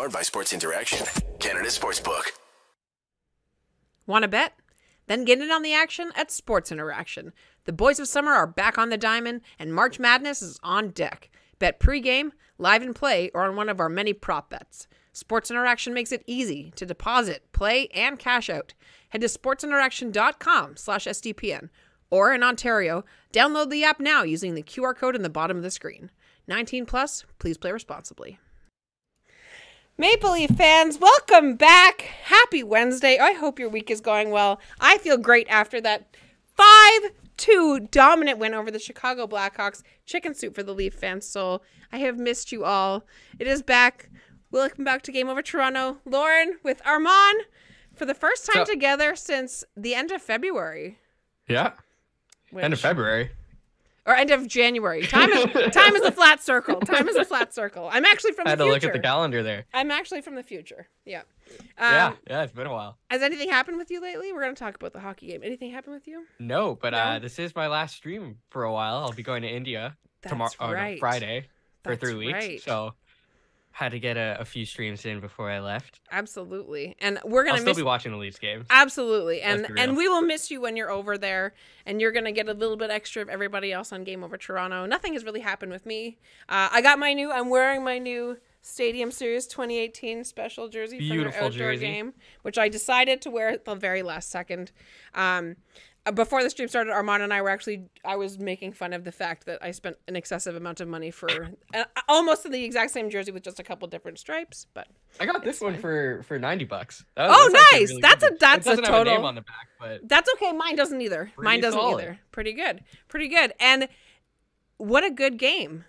Powered by Sports Interaction, Canada Sportsbook. Want to bet? Then get in on the action at Sports Interaction. The boys of summer are back on the diamond, and March Madness is on deck. Bet pregame, live and play, or on one of our many prop bets. Sports Interaction makes it easy to deposit, play, and cash out. Head to sportsinteraction.com/SDPN. Or in Ontario, download the app now using the QR code in the bottom of the screen. 19 plus, please play responsibly. Maple Leaf fans, welcome back. Happy Wednesday. I hope your week is going well. I feel great after that 5-2 dominant win over the Chicago Blackhawks. Chicken soup for the Leaf fans' soul. I have missed you all. It is back. Welcome back to Game Over Toronto. Lauren with Armaan for the first time together since the end of February. Yeah. End of February. Or end of January. Time is a flat circle. Time is a flat circle. I'm actually from the future. I had to look at the calendar there. I'm actually from the future. Yeah. Yeah, it's been a while. Has anything happened with you lately? We're going to talk about the hockey game. Anything happened with you? No, but this is my last stream for a while. I'll be going to India Friday for 3 weeks. Right. So had to get a few streams in before I left. Absolutely. And we're going to still be watching the Leafs games. Absolutely. And we will miss you when you're over there, and you're going to get a little bit extra of everybody else on Game Over Toronto. Nothing has really happened with me. I'm wearing my new Stadium Series 2018 special jersey for their outdoor game, which I decided to wear at the very last second. Before the stream started, Armaan and I I was making fun of the fact that I spent an excessive amount of money for almost the exact same jersey with just a couple different stripes. But I got this one for $90. Nice. Really that's good. That's it doesn't a total. Have a name on the back, but that's okay. Mine doesn't either. Pretty good. And what a good game,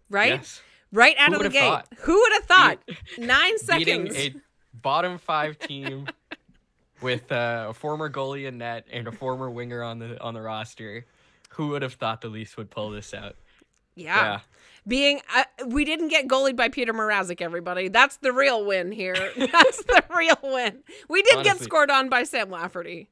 right? Yes. Right out of the gate. Who would have thought? 9 seconds. Beating a bottom 5 team. With a former goalie in net and a former winger on the roster, who would have thought the Leafs would pull this out? Yeah. We didn't get goalied by Peter Mrazek, everybody. That's the real win here. That's the real win. We did get scored on by Sam Lafferty,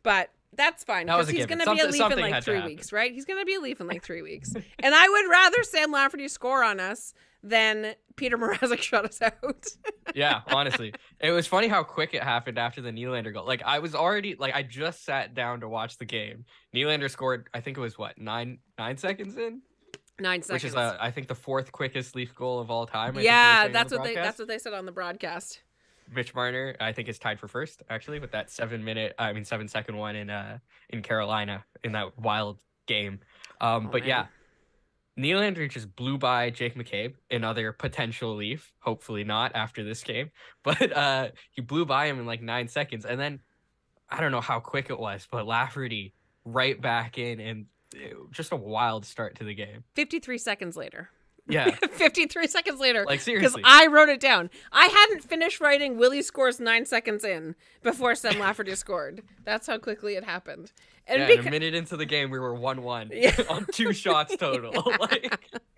but that's fine because he's going to be a Leaf in like 3 weeks, right? He's going to be a Leaf in like 3 weeks, and I would rather Sam Lafferty score on us than Peter Mrazek shut us out. Yeah, honestly. It was funny how quick it happened after the Nylander goal. Like, I was already, I just sat down to watch the game. Nylander scored, I think it was, 9 seconds in? 9 seconds. Which is, I think, the 4th quickest Leaf goal of all time. That's what they said on the broadcast. Mitch Marner, I think, is tied for first, actually, with that 7-second one in Carolina in that wild game. Yeah. Nylander just blew by Jake McCabe, another potential Leaf. Hopefully not after this game. But he blew by him in 9 seconds. And then, I don't know how quick it was, but Lafferty right back in, and just a wild start to the game. 53 seconds later. Yeah. 53 seconds later. Seriously. Because I wrote it down. I hadn't finished writing Willie scores 9 seconds in before Sam Lafferty scored. That's how quickly it happened. And a minute into the game, we were 1-1 on 2 shots total.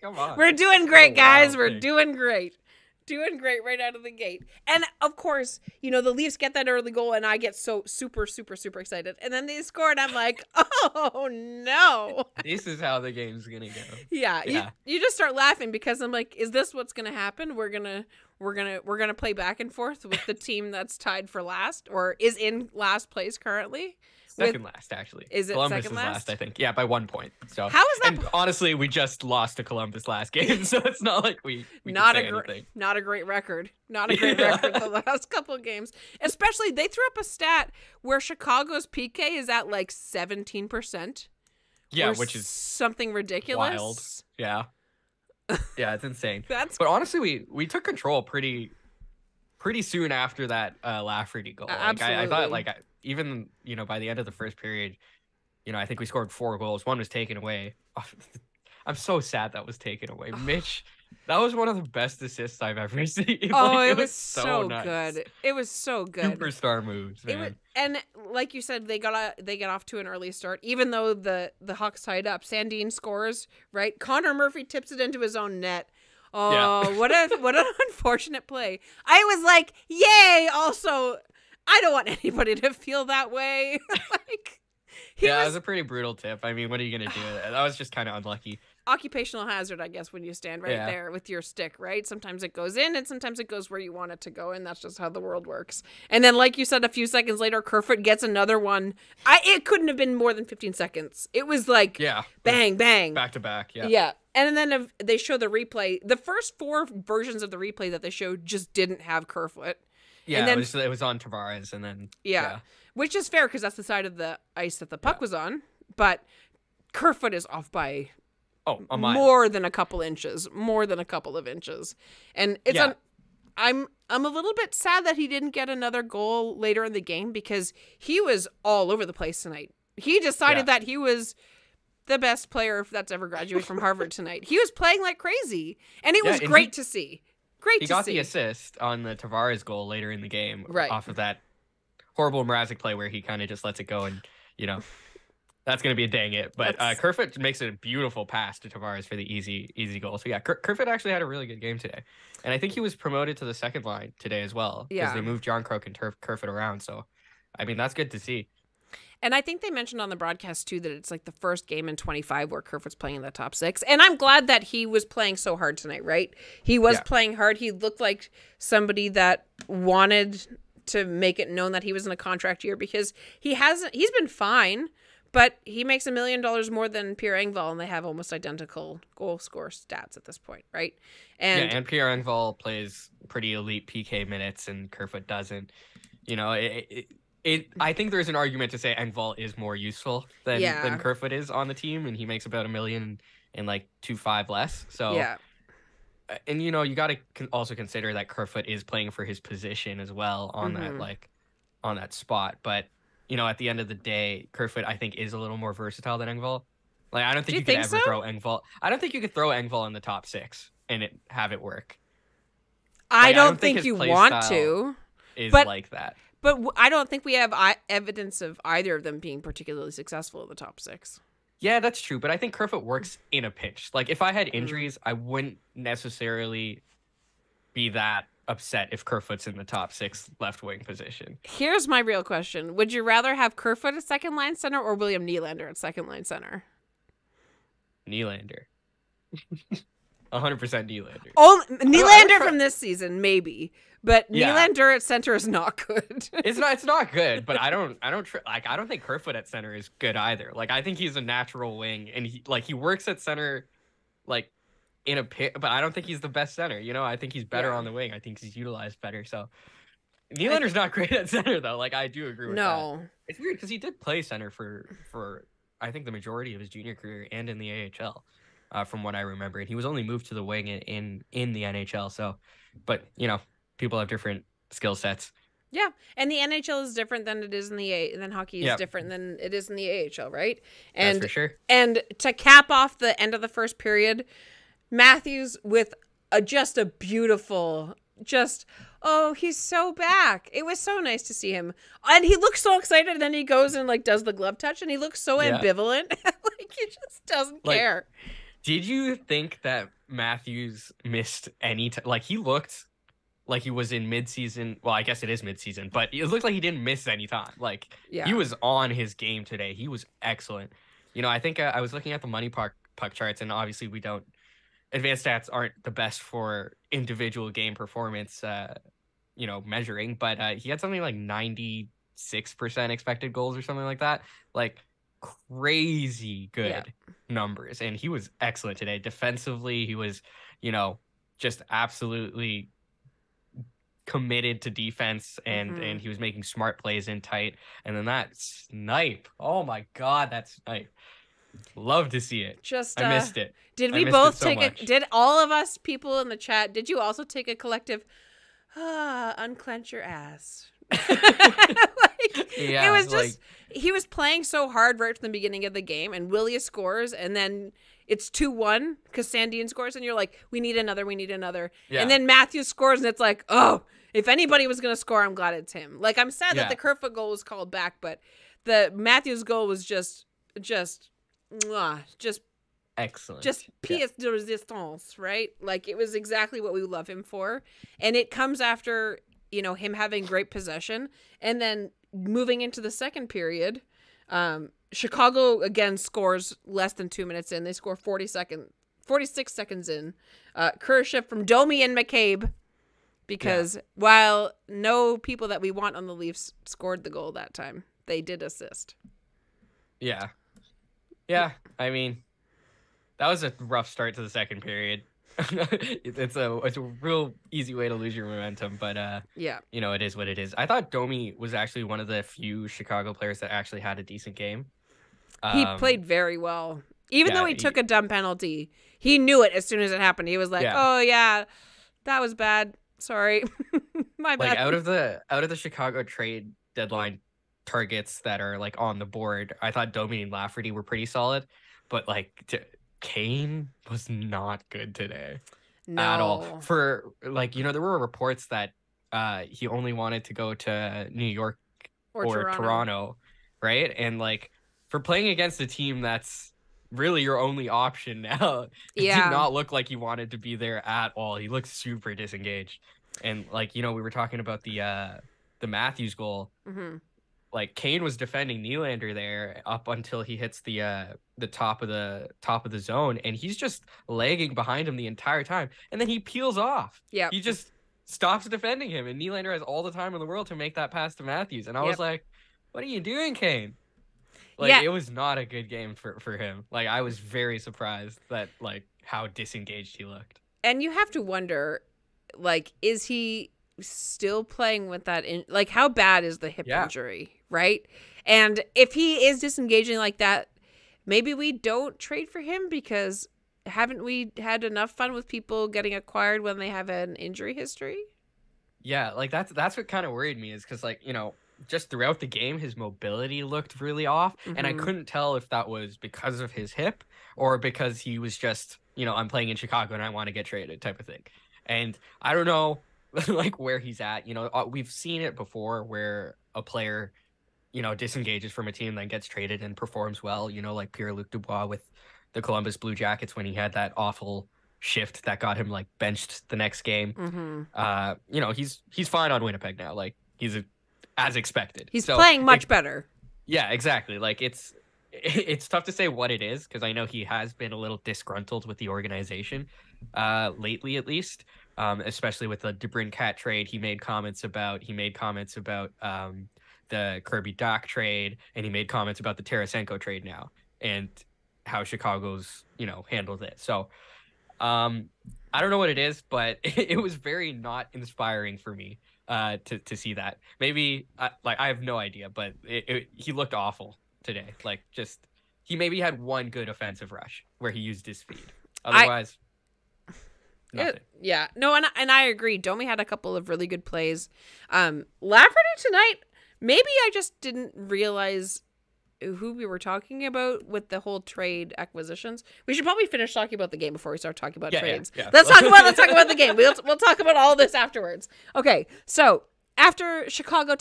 Come on. We're doing great, guys. We're doing great. Doing great right out of the gate. And, of course, the Leafs get that early goal, and I get so super, super, super excited. And then they score, and I'm like, oh, no. This is how the game's going to go. Yeah. You just start laughing because I'm like, is this what's going to happen? We're gonna play back and forth with the team that's tied for last or is in last place currently. Second last, actually. Is it Columbus second is last? I think. Yeah, by 1 point. So how is that? And honestly, we just lost to Columbus last game, so it's not like we not can say anything. Not a great record. Not a great record the last couple of games. Especially, they threw up a stat where Chicago's PK is at 17%. Yeah, which is something ridiculous. Wild. Yeah. Yeah, it's insane. But honestly, we took control pretty soon after that Lafferty goal. Absolutely. I thought even by the end of the first period, I think we scored 4 goals. One was taken away. I'm so sad that was taken away. Mitch, that was one of the best assists I've ever seen. Oh, it was so good. It was so good. Superstar moves, man. And like you said, they get off to an early start. Even though the Hawks tied up, Sandin scores, right? Connor Murphy tips it into his own net. Oh, yeah. what an unfortunate play. I was like, yay! Also, I don't want anybody to feel that way. It was a pretty brutal tip. I mean, what are you going to do? That was just kind of unlucky. Occupational hazard, I guess, when you stand right there with your stick, right? Sometimes it goes in and sometimes it goes where you want it to go, and that's just how the world works. And then, like you said, a few seconds later, Kerfoot gets another one. It couldn't have been more than 15 seconds. It was like bang, bang. Back to back, Yeah. And then if they show the replay, the first 4 versions of the replay that they showed just didn't have Kerfoot. Yeah, and then, it was on Tavares, and then... Yeah. Which is fair, because that's the side of the ice that the puck was on. But Kerfoot is off by... a mile. More than a couple inches. And it's I'm a little bit sad that he didn't get another goal later in the game, because he was all over the place tonight. He decided that he was the best player that's ever graduated from Harvard tonight. He was playing like crazy, and it was great to see. He got the assist on the Tavares goal later in the game off of that horrible Mrazek play where he kind of just lets it go, and that's going to be a dang it. But Kerfoot makes a beautiful pass to Tavares for the easy goal. So, yeah, Kerfoot actually had a really good game today. And I think he was promoted to the second line today as well. Because they moved John Croak and Kerfoot around. So, I mean, that's good to see. And I think they mentioned on the broadcast, too, that it's like the first game in 25 where Kerfoot's playing in the top 6. And I'm glad that he was playing so hard tonight, right? He was playing hard. He looked like somebody that wanted to make it known that he was in a contract year, because he's been fine. But he makes $1 million more than Pierre Engvall, and they have almost identical goal score stats at this point, right? And Pierre Engvall plays pretty elite PK minutes, and Kerfoot doesn't. I think there's an argument to say Engvall is more useful than Kerfoot is on the team, and he makes about $1 million and like 2.5 less. So and you got to also consider that Kerfoot is playing for his position as well on that spot, but. At the end of the day, Kerfoot, I think, is a little more versatile than Engvall. Like, I don't think you could ever throw Engvall. I don't think you could throw Engvall in the top 6 and have it work. I don't think you want to. Like that. But I don't think we have evidence of either of them being particularly successful in the top 6. Yeah, that's true. But I think Kerfoot works in a pinch. Like, if I had injuries, I wouldn't necessarily be that upset if Kerfoot's in the top 6 left wing position. Here's my real question. Would you rather have Kerfoot at second line center or William Nylander at second line center? Nylander. 100% Nylander. Oh, Nylander from this season, maybe. But Nylander at center is not good. It's not good, but I don't think Kerfoot at center is good either. Like, I think he's a natural wing, and he works at center like in a pit, but I don't think he's the best center. I think he's better on the wing. I think he's utilized better. So Nylander's not great at center, though. Like, I do agree with that. It's weird because he did play center for I think the majority of his junior career and in the AHL, from what I remember. And he was only moved to the wing in the NHL. So, but people have different skill sets. Yeah, and the NHL is different than it is in than hockey is different than it is in the AHL, right? And that's for sure. And to cap off the end of the first period, Matthews with just a beautiful, he's so back. It was so nice to see him. And he looks so excited, and then he goes and does the glove touch, and he looks so ambivalent. He just doesn't care. Did you think that Matthews missed any time? He looked like he was in midseason. Well, I guess it is midseason, but it looked like he didn't miss any time. He was on his game today. He was excellent. I think I was looking at the money puck charts, and obviously we don't. Advanced stats aren't the best for individual game performance, measuring, but he had something like 96% expected goals or something like that. Crazy good numbers. And he was excellent today. Defensively, he was, just absolutely committed to defense, and he was making smart plays in tight. And then that snipe. Oh my God, that snipe. Love to see it. I missed it. Did we both did all of us people in the chat, did you also take a collective unclench your ass? It was just he was playing so hard right from the beginning of the game, and Willia scores, and then it's 2-1 because Sandin scores, and you're like, we need another. And then Matthews scores, and it's like, oh, if anybody was gonna score, I'm glad it's him. I'm sad that the Kerfoot goal was called back, but the Matthews goal was just excellent. Just pièce de résistance, right? It was exactly what we love him for. And it comes after, him having great possession, and then moving into the second period, Chicago again scores less than 2 minutes in. They score 46 seconds in. Kurship from Domi and McCabe, because while no people that we want on the Leafs scored the goal that time, they did assist. Yeah. I mean, that was a rough start to the second period. It's a real easy way to lose your momentum, but it is what it is. I thought Domi was actually one of the few Chicago players that actually had a decent game. He played very well. Even though he took a dumb penalty, he knew it as soon as it happened. He was like, "Oh yeah, that was bad. Sorry, my bad." Like out of the Chicago trade deadline targets that are like on the board, I thought Domi and Lafferty were pretty solid, but like Kane was not good today at all. For like, there were reports that he only wanted to go to New York or Toronto, right? And like for playing against a team that's really your only option now, it did not look like he wanted to be there at all. He looked super disengaged. And like, we were talking about the Matthews goal. Mm-hmm. Like Kane was defending Nylander there up until he hits the top of the zone, and he's just lagging behind him the entire time. And then he peels off. Yeah, he just stops defending him, and Nylander has all the time in the world to make that pass to Matthews. And I was like, "What are you doing, Kane?" Like it was not a good game for him. Like I was very surprised that like how disengaged he looked. And you have to wonder, like, is he still playing with that like how bad is the hip injury, right? And if he is disengaging like that, maybe we don't trade for him, because haven't we had enough fun with people getting acquired when they have an injury history? Yeah, like that's what kind of worried me, is because like just throughout the game his mobility looked really off, and I couldn't tell if that was because of his hip or because he was just I'm playing in Chicago and I want to get traded type of thing. And I don't know like where he's at. We've seen it before where a player disengages from a team, then gets traded and performs well, like Pierre-Luc Dubois with the Columbus Blue Jackets when he had that awful shift that got him like benched the next game. He's fine on Winnipeg now. Like he's as expected. He's playing much better. Yeah, exactly. Like it's tough to say what it is, because I know he has been a little disgruntled with the organization lately, at least. Especially with the DeBrincat trade, he made comments about the Kirby Dach trade, and he made comments about the Tarasenko trade now, and how Chicago's handled it. So I don't know what it is, but it was very not inspiring for me to see that. Maybe I have no idea, but he looked awful today. Like just he maybe had one good offensive rush where he used his speed. Otherwise. No, and I agree. Domi had a couple of really good plays. Lafferty tonight, maybe I just didn't realize who we were talking about with the whole trade acquisitions. We should probably finish talking about the game before we start talking about trades. Yeah. Let's talk about the game. We'll talk about all this afterwards. Okay, so after Chicago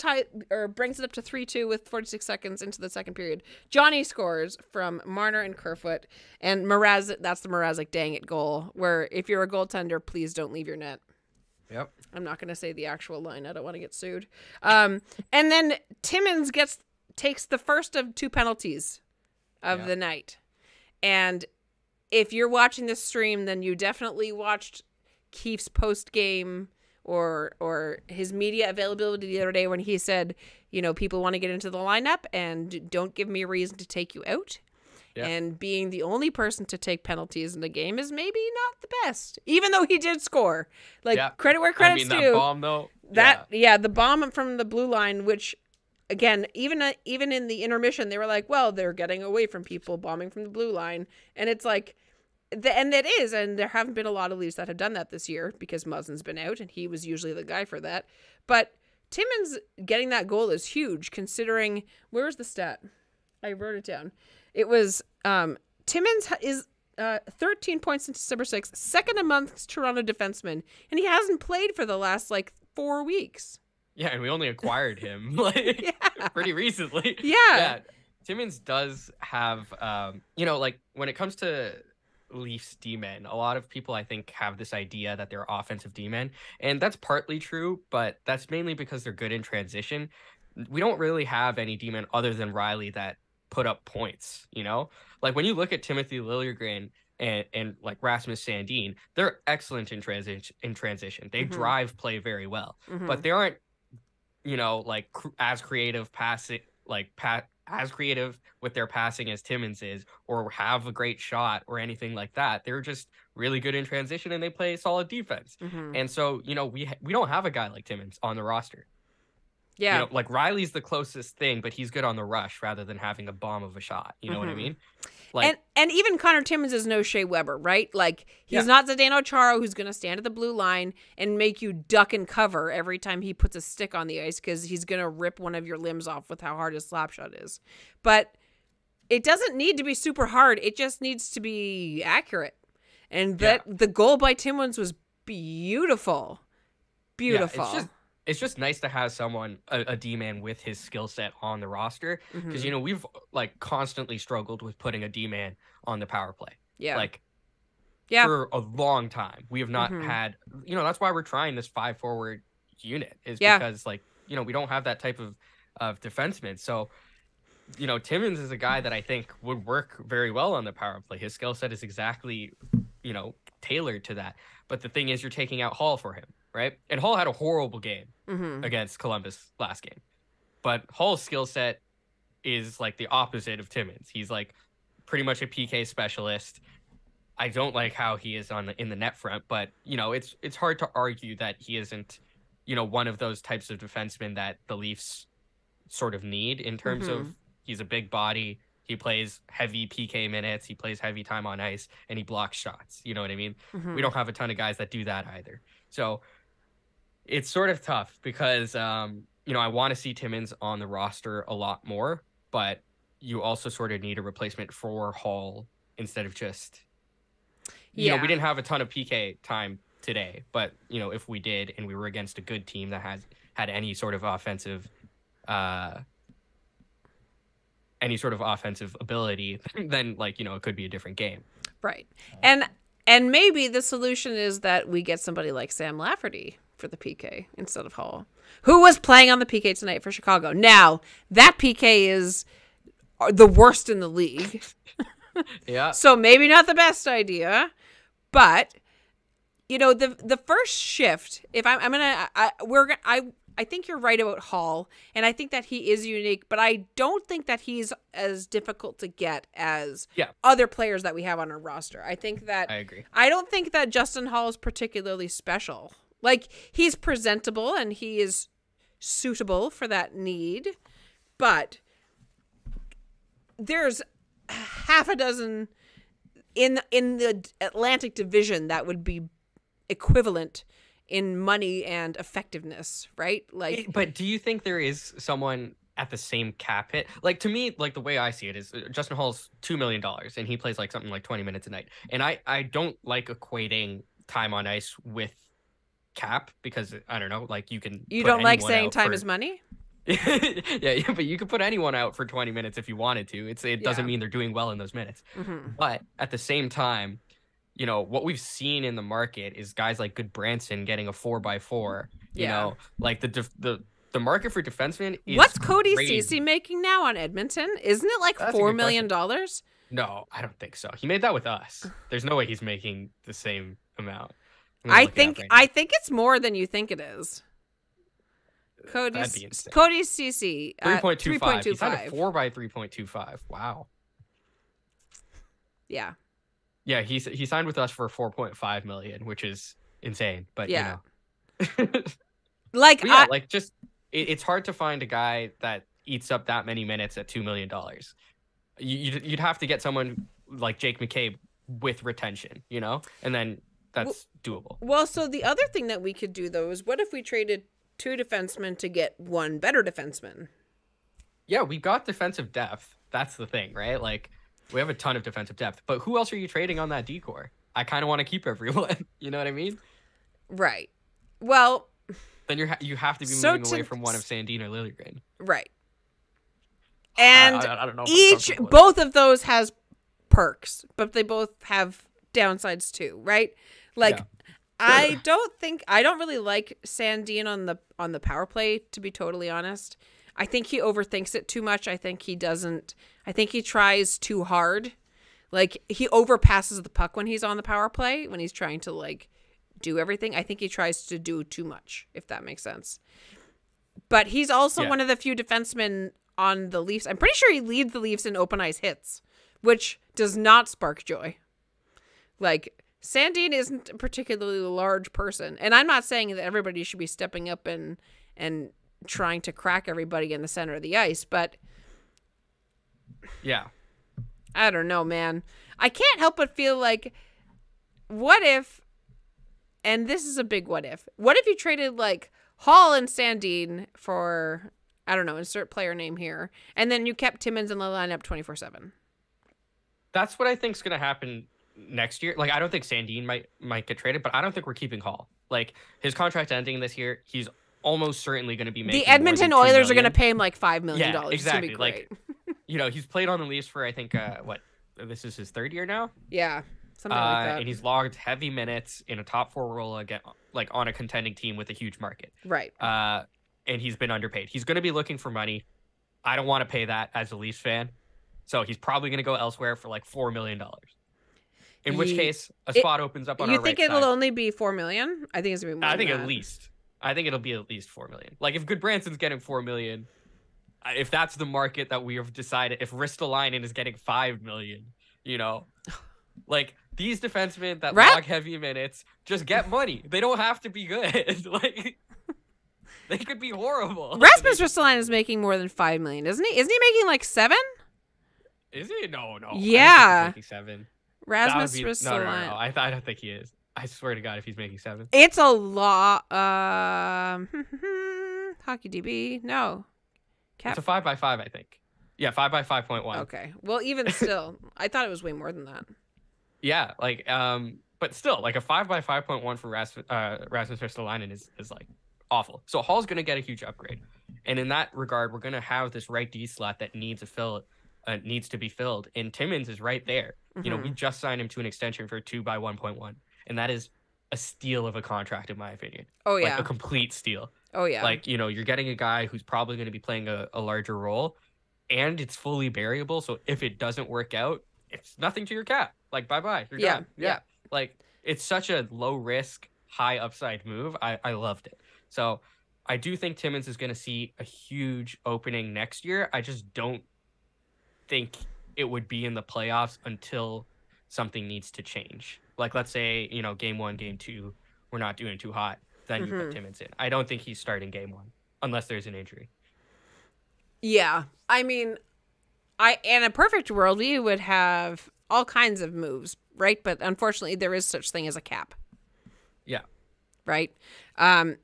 brings it up to 3-2 with 46 seconds into the second period, Johnny scores from Marner and Kerfoot, and that's the Mrazek dang it goal, where if you're a goaltender, please don't leave your net. Yep. I'm not going to say the actual line. I don't want to get sued. And then Timmins takes the first of two penalties of the night. And if you're watching this stream, then you definitely watched Keefe's post-game or his media availability the other day when he said, people want to get into the lineup and don't give me a reason to take you out. Yeah. And being the only person to take penalties in the game is maybe not the best, even though he did score. Credit where credit's due. That bomb though. The bomb from the blue line, which again, even in the intermission, they were like, well, they're getting away from people bombing from the blue line. And it's like, and there haven't been a lot of Leafs that have done that this year because Muzzin's been out and he was usually the guy for that. But Timmins getting that goal is huge, considering, where's the stat? I wrote it down. It was Timmins is 13 points since December 6th, second amongst Toronto defensemen, and he hasn't played for the last 4 weeks. Yeah, and we only acquired him pretty recently. Yeah. Timmins does have when it comes to Leafs D-men, a lot of people I think have this idea that they're offensive D-men, and that's partly true, but that's mainly because they're good in transition. We don't really have any D-men other than Riley that put up points, you know? Like when you look at Timothy Liljegren and like Rasmus Sandin, they're excellent in transition. They drive play very well, but they aren't, you know, like as creative passing, like as creative with their passing as Timmins is, or have a great shot or anything like that. They're just really good in transition and they play solid defense. And so, you know, we don't have a guy like Timmins on the roster. Yeah. You know, like Riley's the closest thing, but he's good on the rush rather than having a bomb of a shot. You know what I mean? Like, and even Connor Timmins is no Shea Weber, right? Like he's not Zdeno Chara, who's going to stand at the blue line and make you duck and cover every time he puts a stick on the ice because he's going to rip one of your limbs off with how hard his slap shot is. But it doesn't need to be super hard. It just needs to be accurate. And the goal by Timmins was beautiful. Beautiful. Yeah, it's just nice to have someone, a D-man with his skill set on the roster. Because, you know, we've like constantly struggled with putting a D-man on the power play. Yeah. Like for a long time. We have not had, you know, that's why we're trying this 5-forward unit is because like, you know, we don't have that type of defenseman. So, you know, Timmins is a guy that I think would work very well on the power play. His skill set is exactly, you know, tailored to that. But the thing is, you're taking out Hall for him, right? And Hall had a horrible game against Columbus last game. But Hall's skill set is like the opposite of Timmins. He's like pretty much a PK specialist. I don't like how he is in the net front, but, you know, it's hard to argue that he isn't, you know, one of those types of defensemen that the Leafs sort of need in terms of he's a big body. He plays heavy PK minutes. He plays heavy time on ice, and he blocks shots. You know what I mean? We don't have a ton of guys that do that either. So it's sort of tough because, you know, I want to see Timmins on the roster a lot more, but you also sort of need a replacement for Hall instead of just, you know, we didn't have a ton of PK time today, but, you know, if we did and we were against a good team that had any sort of offensive ability, then, like, you know, it could be a different game. Right. And maybe the solution is that we get somebody like Sam Lafferty for the PK instead of Hall, who was playing on the PK tonight for Chicago. Now, that PK is the worst in the league. Yeah. So maybe not the best idea, but, you know, the first shift, if I think you're right about Hall, and I think that he is unique, but I don't think that he's as difficult to get as other players that we have on our roster. I agree. I don't think that Justin Hall is particularly special. Like, he's presentable and he is suitable for that need, but there's half a dozen in the Atlantic Division that would be equivalent in money and effectiveness, right? Like, but do you think there is someone at the same cap hit? Like, to me, like, the way I see it is Justin Hall's $2 million and he plays like something like 20 minutes a night. And I don't like equating time on ice with cap because, I don't know, like, you don't like saying time is money? yeah, but you could put anyone out for 20 minutes if you wanted to. It doesn't mean they're doing well in those minutes. But at the same time, you know, what we've seen in the market is guys like Goodbranson getting a 4x4. You know, like the market for defensemen is what's Cody Ceci making now on Edmonton? Isn't it like $4 million? No, I don't think so. He made that with us. There's no way he's making the same amount. I think it's more than you think it is. Cody Ceci 3.25. He's had a 4 by 3.25. Wow. Yeah. Yeah, he signed with us for $4.5 million, which is insane. But you know, like, it's hard to find a guy that eats up that many minutes at $2 million. You'd have to get someone like Jake McCabe with retention, you know, and then that's doable. Well, so the other thing that we could do though is, what if we traded 2 defensemen to get 1 better defenseman? Yeah, we got defensive depth. That's the thing, right? Like, we have a ton of defensive depth, but who else are you trading on that decor? I kind of want to keep everyone. You know what I mean? Right. Well, then you have to be moving away from one of Sandin or Liljegren. Right. And I don't know both of those has perks, but they both have downsides too, right? Like, I don't really like Sandin on the power play, to be totally honest. I think he overthinks it too much. I think he tries too hard. Like, he overpasses the puck when he's on the power play, when he's trying to, like, do everything. I think he tries to do too much, if that makes sense. But he's also one of the few defensemen on the Leafs. I'm pretty sure he leads the Leafs in open ice hits, which does not spark joy. Like, Sandin isn't a particularly large person. And I'm not saying that everybody should be stepping up and trying to crack everybody in the center of the ice, but... Yeah. I don't know, man. I can't help but feel like, what if, and this is a big what if you traded, like, Hall and Sandin for, I don't know, insert player name here, and then you kept Timmins in the lineup 24/7? That's what I think is going to happen next year. Like, I don't think Sandin might get traded, but I don't think we're keeping Hall. Like, his contract's ending this year. He's almost certainly going to be making the Edmonton more than $2 Oilers are million. going to pay him like $5 million. Yeah, exactly. It's gonna be great. Like, he's played on the Leafs for, I think, this is his 3rd year now? Yeah, something like that. And he's logged heavy minutes in a top 4 role again, like, on a contending team with a huge market. Right. And he's been underpaid. He's going to be looking for money. I don't want to pay that as a Leafs fan. So he's probably going to go elsewhere for like $4 million. In which case, a spot opens up on our right side. You think it'll only be $4 million? I think it's going to be more I think than at that. least. I think it'll be at least $4 million. Like, if Goodbranson's getting $4 million, if that's the market that we have decided, if Ristolainen is getting $5 million, like, these defensemen that log heavy minutes just get money. They don't have to be good. Like, they could be horrible. Rasmus Ristolainen is making more than $5 million, isn't he? Isn't he making like 7? Is he? No. Yeah. I don't think he's making 7. Rasmus Ristolainen. No. I don't think he is. I swear to God, if he's making 7. It's a lot. Hockey DB. No. It's a 5x5, I think. Yeah, 5x5.1. Okay. Well, even still, I thought it was way more than that. Yeah, like, but still, like, a 5x5.1 for Rasmus Ristolainen is like awful. So Hall's gonna get a huge upgrade, and in that regard, we're gonna have this right D slot that needs to be filled, and Timmins is right there. Mm-hmm. We just signed him to an extension for 2x1.1, and that is a steal of a contract in my opinion. Oh yeah, like a complete steal. Oh yeah, like you're getting a guy who's probably going to be playing a larger role, and it's fully variable. So if it doesn't work out, it's nothing to your cap. Like, bye-bye. You're done. Yeah. Like, it's such a low risk, high upside move. I loved it. So I do think Timmins is going to see a huge opening next year. I just don't think it would be in the playoffs until something needs to change. Like, let's say, game 1, game 2, we're not doing too hot. Then you put Timmins in. I don't think he's starting game 1 unless there's an injury. Yeah. I mean, in a perfect world, we would have all kinds of moves, right? But unfortunately, there is such thing as a cap. Yeah. Right? And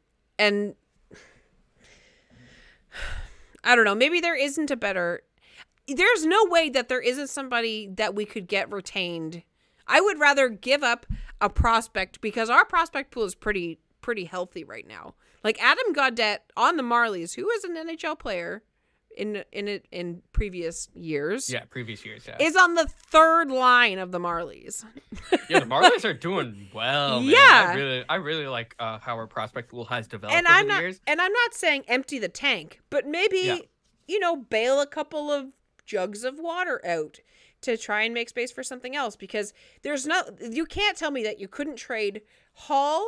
I don't know. Maybe there isn't a better... There's no way that there isn't somebody that we could get retained. I would rather give up a prospect because our prospect pool is pretty healthy right now. Like Adam Gaudette on the Marlies, who is an NHL player in previous years. Yeah, previous years, yeah. Is on the 3rd line of the Marlies. Yeah, the Marlies are doing well, man. Yeah. I really like how our prospect pool has developed And over the years. And I'm not saying empty the tank, but maybe, bail a couple of jugs of water out to try and make space for something else, because you can't tell me that you couldn't trade Hall,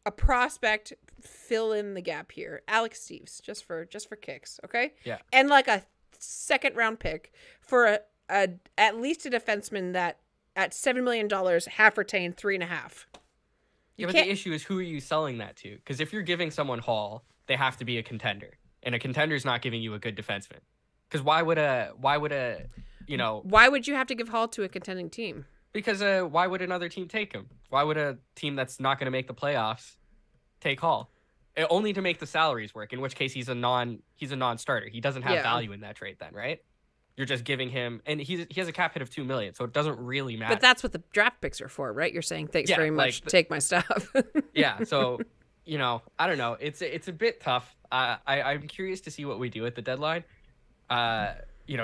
a prospect, fill in the gap here, Alex Steeves, just for kicks, okay? Yeah. And like a 2nd round pick for at least a defenseman that at $7 million half retained 3.5. Yeah, but the issue is, who are you selling that to? Because if you're giving someone Hall, they have to be a contender, and a contender's not giving you a good defenseman. Because why would you have to give Hall to a contending team? Because why would another team take him? Why would a team that's not going to make the playoffs take Hall? Only to make the salaries work, in which case he's a non-starter. He doesn't have value in that trade then, right? You're just giving him, and he has a cap hit of $2 million, so it doesn't really matter. But that's what the draft picks are for, right? You're saying thanks very much, take my stuff. Yeah, so I don't know. It's a bit tough. I'm curious to see what we do at the deadline.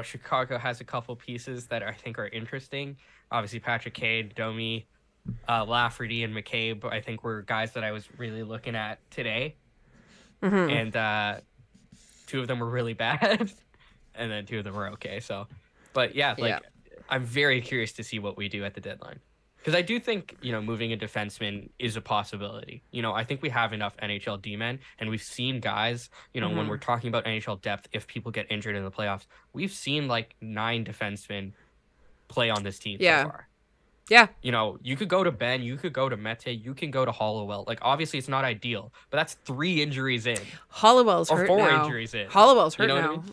Chicago has a couple pieces that I think are interesting. Obviously, Patrick Kane, Domi, Lafferty, and McCabe, I think, were guys that I was really looking at today. Mm-hmm. And 2 of them were really bad, and then 2 of them were okay. So, but yeah, like I'm very curious to see what we do at the deadline. Because I do think, moving a defenseman is a possibility. I think we have enough NHL D-men, and we've seen guys, when we're talking about NHL depth, if people get injured in the playoffs, we've seen like 9 defensemen play on this team so far. Yeah. You could go to Ben, you could go to Mete, you can go to Hollowell. Like, obviously, it's not ideal, but that's 3 injuries in. Hollowell's hurt 4 now. injuries in. Hollowell's hurt what now.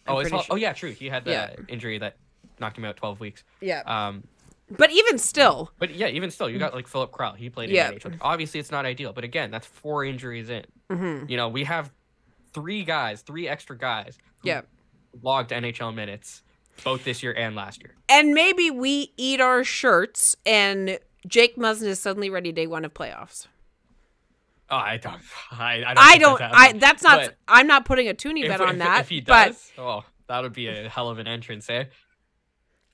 I mean? Oh, yeah, true. He had the injury that knocked him out 12 weeks. Yeah. But even still. But yeah, even still, you got like Philip Krell. He played in the NHL. Obviously, it's not ideal, but again, that's 4 injuries in. Mm-hmm. We have 3 extra guys. Who logged NHL minutes both this year and last year. And maybe we eat our shirts, and Jake Muzzin is suddenly ready day 1 of playoffs. Oh, I don't. That's not. But I'm not putting a toonie bet on that. If he does, that would be a hell of an entrance, eh?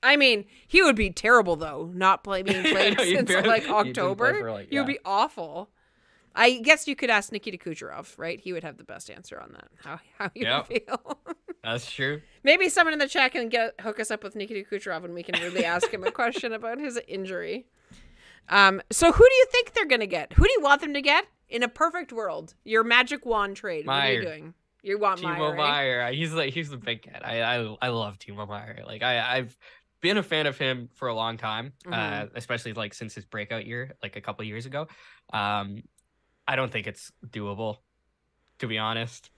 I mean, he would be terrible though, not being played since like October. He would be awful. I guess you could ask Nikita Kucherov, right? He would have the best answer on that. How you would feel. That's true. Maybe someone in the chat can hook us up with Nikita Kucherov, and we can really ask him a question about his injury. So who do you think they're gonna get? Who do you want them to get in a perfect world? Your magic wand trade. Meyer. What are you doing? You want Timo Meyer? Meyer. He's the big cat. I love Timo Meyer. Like I've been a fan of him for a long time, especially like since his breakout year, like a couple years ago. I don't think it's doable, to be honest.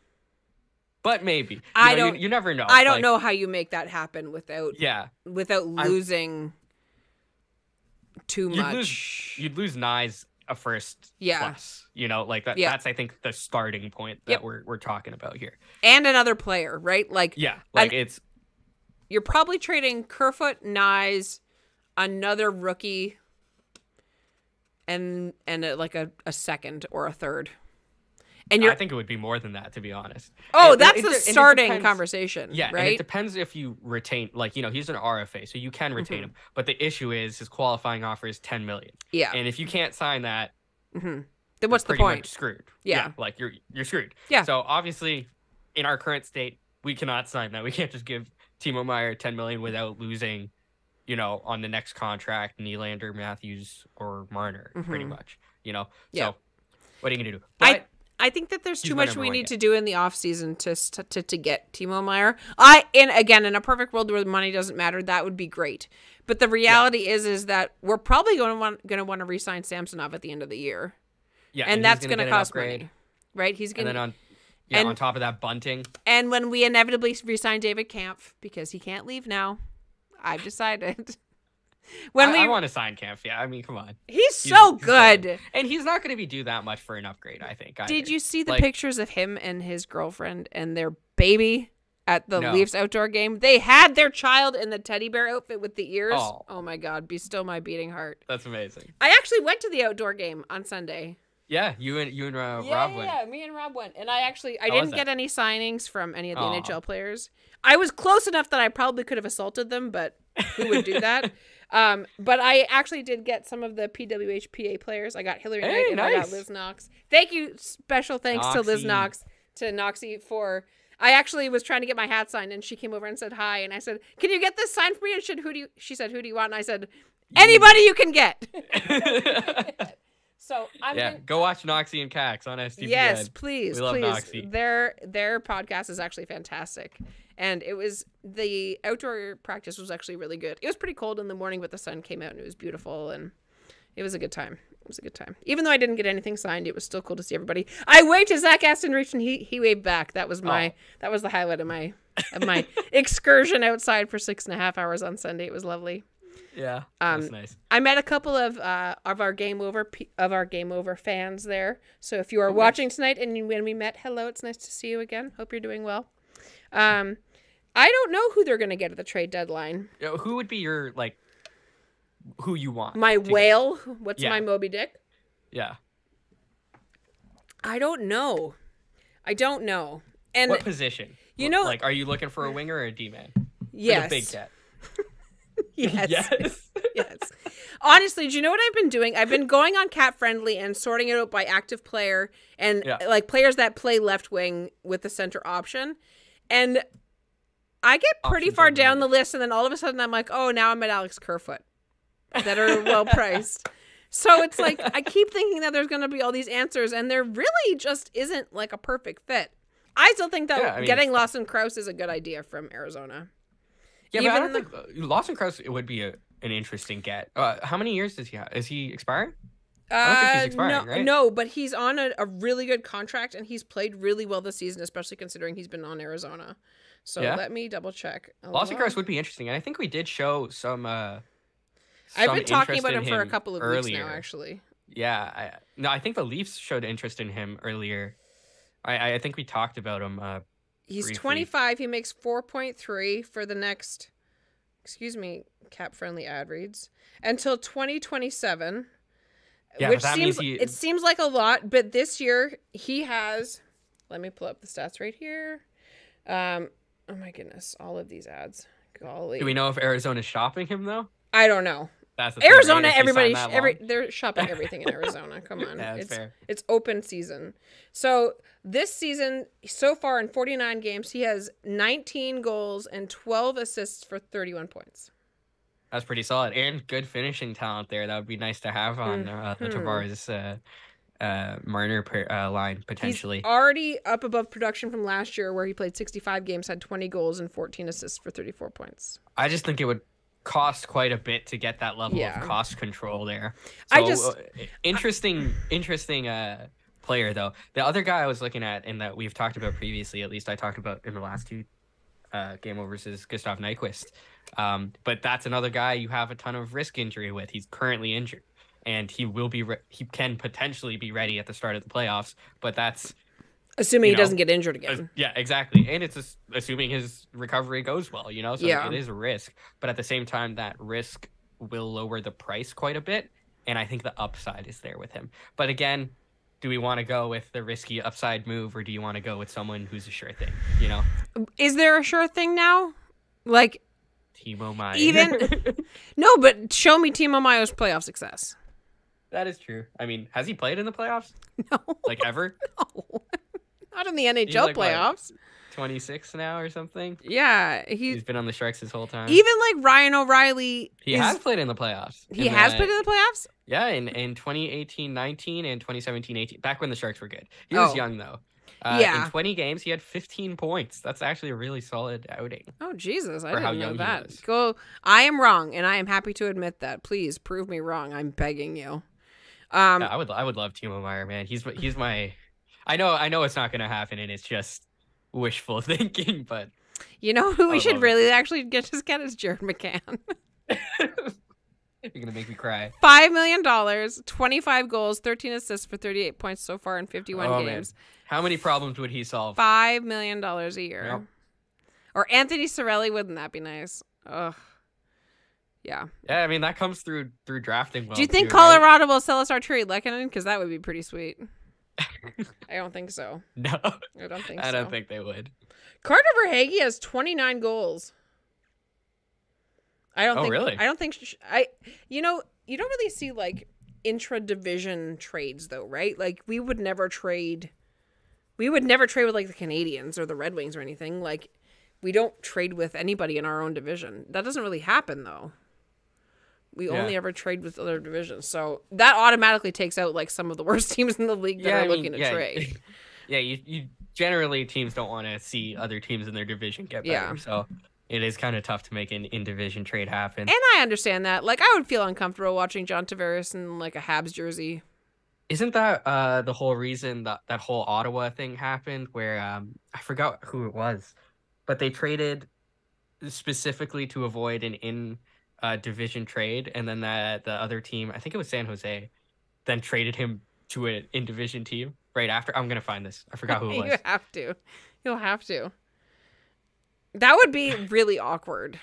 But maybe. You never know. I don't know how you make that happen without losing too much. You'd lose Nyes a first plus. Like that. That's I think the starting point that we're talking about here. And another player, right? Like it's. You're probably trading Kerfoot, Nyes, another rookie, and a second or a third. And I think it would be more than that, to be honest. Oh, that's the starting conversation. Yeah, right? And it depends if you retain, he's an RFA, so you can retain him. But the issue is his qualifying offer is $10 million. Yeah. And if you can't sign that, then what's the point? Pretty much screwed. Yeah. You're screwed. Yeah. So obviously, in our current state, we cannot sign that. We can't just give Timo Meyer $10 million without losing, on the next contract, Nylander, Matthews, or Marner, pretty much. So what are you gonna do? But I think that there's too much we need to do in the offseason to get Timo Meyer. In a perfect world where the money doesn't matter, that would be great. But the reality is that we're probably going to want to re-sign Samsonov at the end of the year. Yeah, and that's going to cost money, right? He's going to. On top of that, bunting. And when we inevitably re-sign David Kampf, because he can't leave now, I've decided. I want to sign Kampf. Yeah, I mean, come on. He's so good. And he's not going to be due that much for an upgrade, I think. Did you see the pictures of him and his girlfriend and their baby at the Leafs outdoor game? They had their child in the teddy bear outfit with the ears. Oh my God, be still my beating heart. That's amazing. I actually went to the outdoor game on Sunday. Yeah, you and Rob went. Yeah, me and Rob went. And I didn't get any signings from any of the NHL players. I was close enough that I probably could have assaulted them, but who would do that? But I actually did get some of the PWHPA players. I got Hillary Knight and I got Liz Knox. Thank you. Special thanks to Liz Knox, to Noxie for... I actually was trying to get my hat signed, and she came over and said hi. And I said, "Can you get this signed for me?" And she said, "Who do you want?" And I said, "Anybody you can get." So go watch Noxie and Cax on STPN. Yes, please, we love please. Noxie. Their podcast is actually fantastic, and the outdoor practice was actually really good. It was pretty cold in the morning, but the sun came out and it was beautiful, and it was a good time. Even though I didn't get anything signed, it was still cool to see everybody. I waved to Zach Aston Reach, and he waved back. That was that was the highlight of my excursion outside for 6.5 hours on Sunday. It was lovely. Yeah, that's nice. I met a couple of our Game Over fans there. So if you are watching tonight and when we met, hello, it's nice to see you again. Hope you're doing well. I don't know who they're going to get at the trade deadline. Who would be your who you want? My whale. What's my Moby Dick? Yeah. I don't know. And what position? Are you looking for a winger or a D-man? Yes. Like a big cat. Yes. Yes. Honestly, do you know what I've been doing? I've been going on Cat Friendly and sorting it out by active player and like players that play left wing with the center option. And I get pretty far down the list, and then all of a sudden I'm like, oh, now I'm at Alex Kerfoot that are well priced. So it's like I keep thinking that there's going to be all these answers, and there really just isn't like a perfect fit. I still think that getting Lawson Krause is a good idea from Arizona. Yeah, but I don't think Lawson Krause would be an interesting get. How many years does he have? Is he expiring? I don't think he's expiring, right? No, but he's on a really good contract, and he's played really well this season, especially considering he's been on Arizona. So let me double check. Lawson Krause would be interesting, and I think we did show some. I've been talking about him for a couple of weeks now, actually. Yeah, I think the Leafs showed interest in him earlier. I think we talked about him. He's briefly. 25. He makes 4.3 for the next, cap friendly ad reads until 2027. Yeah, which it seems like a lot, but this year he has. Let me pull up the stats right here. Oh my goodness, all of these ads. Golly. Do we know if Arizona's shopping him though? I don't know. That's the Arizona. They're shopping everything in Arizona. Come on, yeah, that's fair. It's open season. So this season, so far in 49 games, he has 19 goals and 12 assists for 31 points. That's pretty solid and good finishing talent there. That would be nice to have on the Tavares Marner line potentially. He's already up above production from last year, where he played 65 games, had 20 goals and 14 assists for 34 points. I just think it would cost quite a bit to get that level of cost control there. So interesting player though. The other guy I was looking at and that we've talked about previously, at least I talked about in the last two game overs, is Gustav Nyquist. But that's another guy you have a ton of risk injury with. He's currently injured, and he will be he can potentially be ready at the start of the playoffs, but that's assuming he doesn't get injured again. Yeah, exactly. And it's assuming his recovery goes well, so it is a risk. But at the same time, that risk will lower the price quite a bit, and I think the upside is there with him. But again, do we want to go with the risky upside move, or do you want to go with someone who's a sure thing, Is there a sure thing now? Like Timo Meier. Even no, but show me Timo Meier's playoff success. That is true. I mean, has he played in the playoffs? No. Like ever? No. Not in the NHL playoffs. What, 26 now or something? Yeah. He's been on the Sharks his whole time. Even like Ryan O'Reilly. He has played in the playoffs. He has played in the playoffs? Yeah, in 2018-19 and 2017-18. Back when the Sharks were good. He was young though. In 20 games, he had 15 points. That's actually a really solid outing. Oh, Jesus. I didn't know that. Go. I am wrong, and I am happy to admit that. Please prove me wrong. I'm begging you. I would love Timo Meier, man. He's my. I know it's not going to happen, and it's just wishful thinking, but. You know who we should really actually get is Jared McCann. You're going to make me cry. $5 million, 25 goals, 13 assists for 38 points so far in 51 games. Man. How many problems would he solve? $5 million a year. Yep. Or Anthony Cirelli, wouldn't that be nice? Ugh. Yeah. Yeah, I mean, that comes through drafting well. Do you think Colorado will sell us our Artturi Lehkonen? Because that would be pretty sweet. I don't think so. No. I don't think I don't think they would. Carter Verhaeghe has 29 goals. I don't think. Really? I don't think. You don't really see like intra-division trades though, right? Like we would never trade with like the Canadians or the Red Wings or anything. Like we don't trade with anybody in our own division. That doesn't really happen though. We only ever trade with other divisions. So that automatically takes out like some of the worst teams in the league that are looking to trade. Yeah, you generally teams don't want to see other teams in their division get better. Yeah. So it is kind of tough to make an in-division trade happen. And I understand that. Like I would feel uncomfortable watching John Tavares in like a Habs jersey. Isn't that the whole reason that whole Ottawa thing happened where I forgot who it was, but they traded specifically to avoid an division trade, and then the other team, I think it was San Jose, then traded him to an in-division team right after. I'm gonna find this. I forgot who it was. You'll have to. That would be really awkward.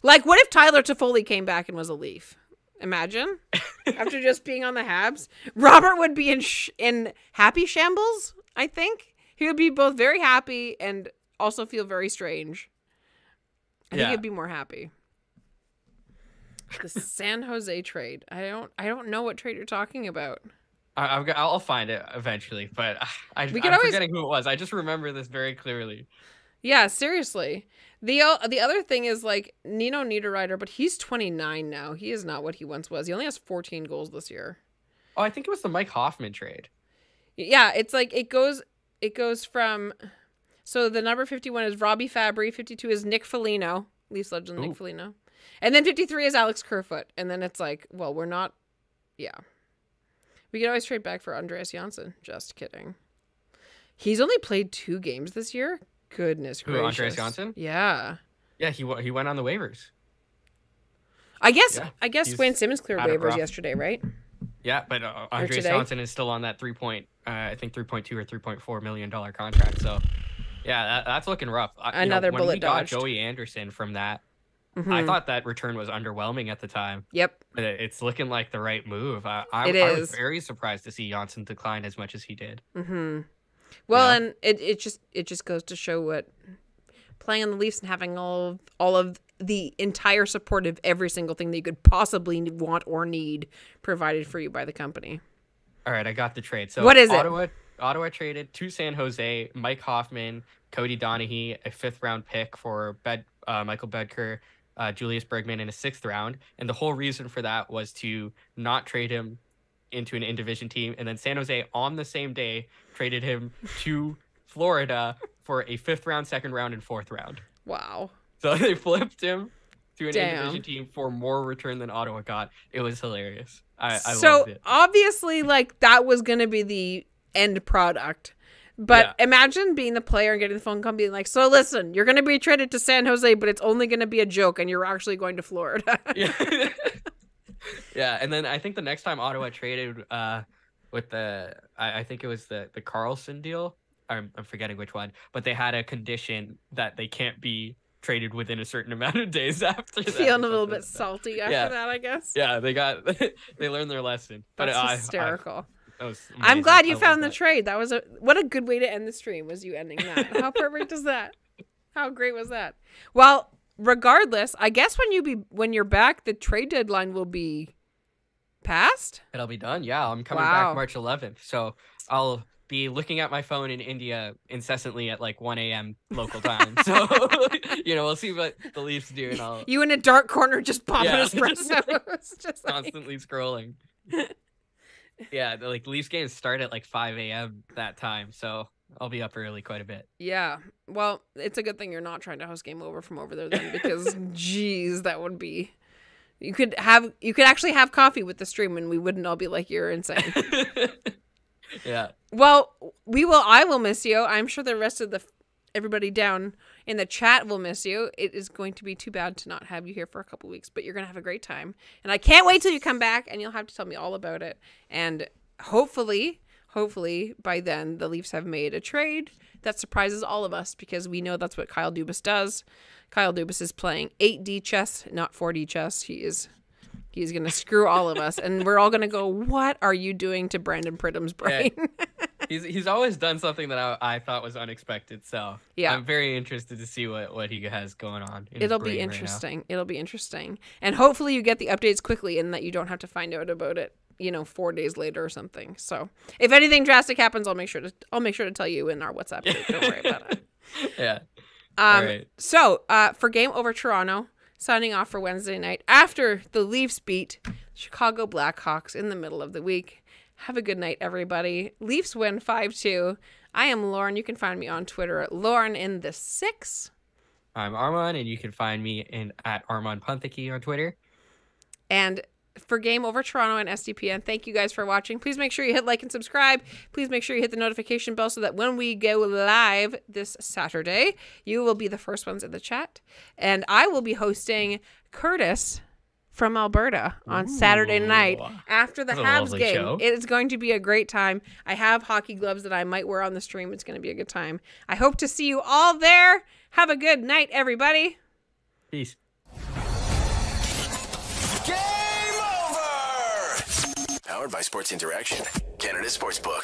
Like, what if Tyler Toffoli came back and was a Leaf? Imagine after just being on the Habs, Robert would be in happy shambles. I think he would be both very happy and also feel very strange. I think he'd be more happy. The San Jose trade. I don't know what trade you're talking about. I'll find it eventually, but I'm forgetting who it was. I just remember this very clearly. Yeah, seriously. The other thing is like Nino Niederreiter, but he's 29 now. He is not what he once was. He only has 14 goals this year. Oh, I think it was the Mike Hoffman trade. Yeah, it's like it goes from, so the number 51 is Robbie Fabry, 52 is Nick Foligno, Leafs legend Nick Foligno, and then 53 is Alex Kerfoot, and then it's like, well, we're not, yeah. We could always trade back for Andreas Janssen. Just kidding. He's only played 2 games this year. Goodness gracious. Who, Andreas Janssen? Yeah. Yeah, he went on the waivers. I guess Wayne Simmons cleared waivers yesterday, right? Yeah, but Andreas Janssen is still on that I think $3.2 or $3.4 million contract. So, yeah, that's looking rough. Another bullet when we got dodged. Joey Anderson from that, I thought that return was underwhelming at the time. Yep. But it's looking like the right move. I was very surprised to see Janssen decline as much as he did. Mm-hmm. Well, and it just goes to show what playing on the Leafs and having all of the entire support of every single thing that you could possibly want or need provided for you by the company. All right, I got the trade. So what is Ottawa traded to San Jose Mike Hoffman, Cody Donaghy, a 5th-round pick for Michael Bedker, Julius Bergman in a 6th round, and the whole reason for that was to not trade him into an in-division team, and then San Jose on the same day traded him to Florida for a 5th-round, 2nd round, and 4th round. Wow. So they flipped him to an in-division team for more return than Ottawa got. It was hilarious. I loved it. So obviously, like, that was going to be the end product. But imagine being the player and getting the phone call being like, so listen, you're going to be traded to San Jose, but it's only going to be a joke and you're actually going to Florida. Yeah. Yeah, and then I think the next time Ottawa traded with I think it was the Carlson deal. I'm forgetting which one, but they had a condition that they can't be traded within a certain amount of days after that. Feeling a little bit salty after that, I guess. Yeah, they learned their lesson. That's hysterical. That was amazing. I'm glad you found the trade. That was what a good way to end the stream, was you ending that. How perfect is that? How great was that? Well, regardless, I guess when you're back, the trade deadline will be passed. It'll be done. Yeah, I'm coming back March 11th. So I'll be looking at my phone in India incessantly at like 1 a.m. local time. So, we'll see what the Leafs do. And you in a dark corner just popping espressos. just constantly scrolling. Yeah, the Leafs games start at like 5 a.m. that time. So I'll be up early quite a bit. Yeah. Well, it's a good thing you're not trying to host Game Over from over there then, because geez, that would be... You could actually have coffee with the stream and we wouldn't all be like, you're insane. Yeah. Well, I will miss you. I'm sure the rest of everybody down in the chat will miss you. It is going to be too bad to not have you here for a couple weeks, but you're going to have a great time. And I can't wait till you come back and you'll have to tell me all about it. And hopefully by then the Leafs have made a trade that surprises all of us, because we know that's what Kyle Dubas does. Kyle Dubas is playing 8D chess, not 4D chess. He's going to screw all of us, and we're all going to go, what are you doing to Brandon Pridham's brain? Yeah. He's always done something that I thought was unexpected, so yeah. I'm very interested to see what he has going on. It'll be interesting. Right, it'll be interesting. And hopefully you get the updates quickly and that you don't have to find out about it, 4 days later or something. So if anything drastic happens, I'll make sure to tell you in our WhatsApp group. Don't worry about it. Yeah. All right. So for Game Over Toronto, signing off for Wednesday night after the Leafs beat Chicago Blackhawks in the middle of the week. Have a good night, everybody. Leafs win 5-2. I am Lauren. You can find me on Twitter at LaurenIn6. I'm Armaan, and you can find me at Armaan Punthiki on Twitter. And for Game Over Toronto and SDPN, thank you guys for watching. Please make sure you hit like and subscribe. Please make sure you hit the notification bell so that when we go live this Saturday, you will be the first ones in the chat. And I will be hosting Curtis from Alberta on Saturday night after the Habs game. Show. It is going to be a great time. I have hockey gloves that I might wear on the stream. It's going to be a good time. I hope to see you all there. Have a good night, everybody. Peace. Powered by Sports Interaction, Canada Sportsbook.